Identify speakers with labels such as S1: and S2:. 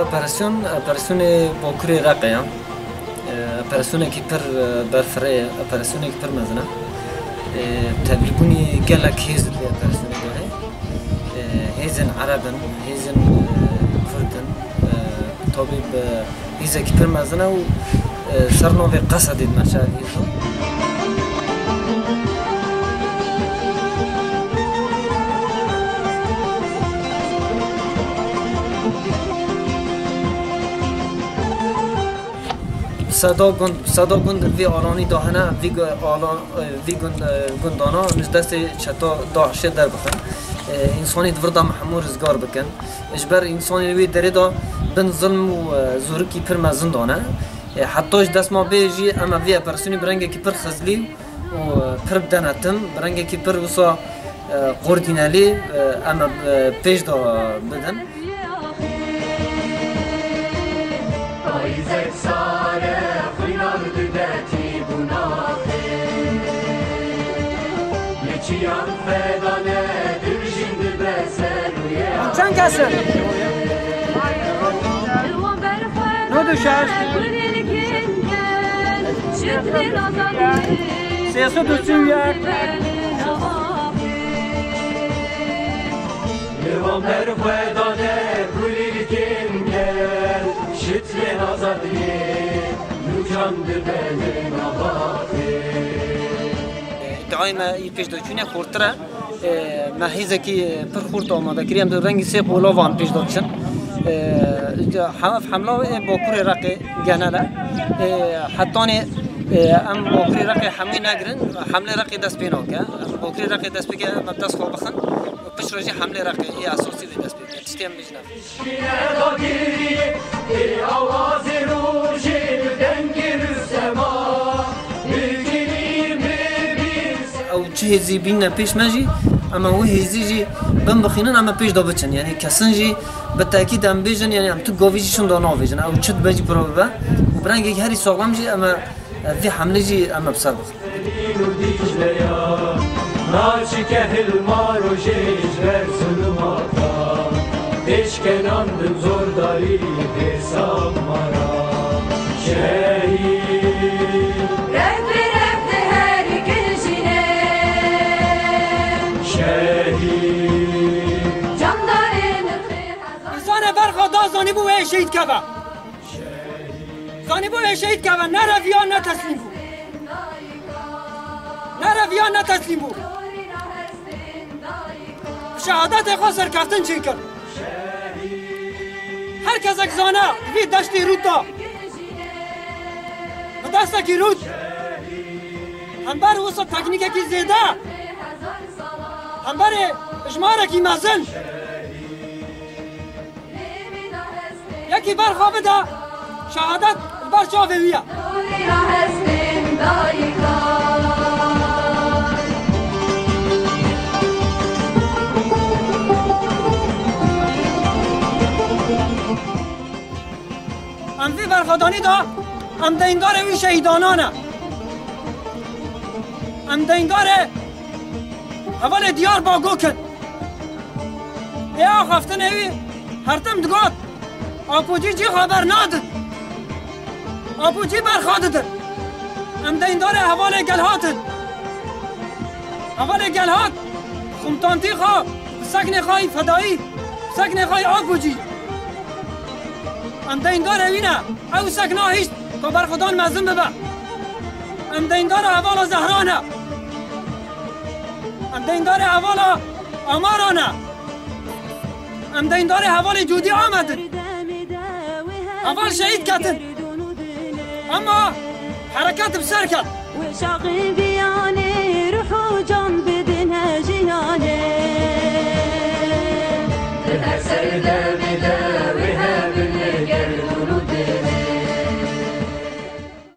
S1: اپراسیون باکوری رقیه اپراسیون کی پر برفره اپراسیون کی پر مزنه تبلیغونی گلک هیز لی اپراسیون داره هیزن عربن هیزن کردن طبیب هیز کی پر مزنه و سرنوی قصدید مشاهد هیزو صدا گند وی آلانی دهنه وی گندانا نزدست چطور داعش در بخن انسانی دوردا محمود رزگار بکن اجبر انسانی وی دری دا بن ظلم و زورکی پر مزندانه حتیش دست ما بیجی اما وی اپراسیونی برنگه کی پر خزلی و پر بدنتم برنگه کی پر وسا قردینالی اما پیش دا بدن
S2: چند کسه؟ نو دو شش سیاست دو چون یک
S3: لیوان بر خودانه کلیل کن گل شتر آزادی نوچان دبل نباخی
S1: ادعای ما پیش داشتنی خورتره مهیزه کی پر خورت آماده کریم در رنگ سه قلوان پیش داشتن حمله باکوری رقی جناله حتی ام باکوری رقی حمله نگرن حمله رقی دست بینا که باکوری رقی دست بگه مبدأ خواب بخن پیش روزی حمله رقی ای اساسی دست بگه تشتیم بجنب او چه هزی بین پیش ماجی اما هو هزی جی بم بخینن اما پیش دا بچن یعنی کسان جی به تاکید هم بیجن یعنی هم تو گاویجیشون دا ناویجن او چت بجی پروبه و برنگ یک هری ساقم جی اما وی حمله جی اما بسر بخن
S3: ناچی که هلمارو جیج ورسلماتا دشکناندن زورداری حساب مرا شهید
S2: زانی بو شهید کبا زانی بو شهید کبا نه رویا نه تسلیم بو نه رویا نه تسلیم بو شهادت خود سرکفتن چی کرد هر کس اک زانه وی دشتی رود دا و دسته کی رود هم بر وسط تکنیک کی زیده هم بر اجمار کی مزن یکی بر خواب دا شهادت بر شاوه ویه ام وی برخوادانی دا ام دیندار وی شهیدانانه ام دیندار اول دیار باگو کن یا خفتن وی هرتم دگاد آپوچی چی خبر نادد آپوچی برخوادد ام دیندار حوال گلهاتد حوال گلهات خمتانتی خواه سکن خواهی فدایی سکن خواهی آپوچی ام دیندار اوینه او سکنا هیچ که برخودان مزم ببه ام دیندار حوال زهرانه ام دیندار حوال آمارانه ام دیندار حوال جودی آمده اول شهید کتن اما حرکت بسر کرد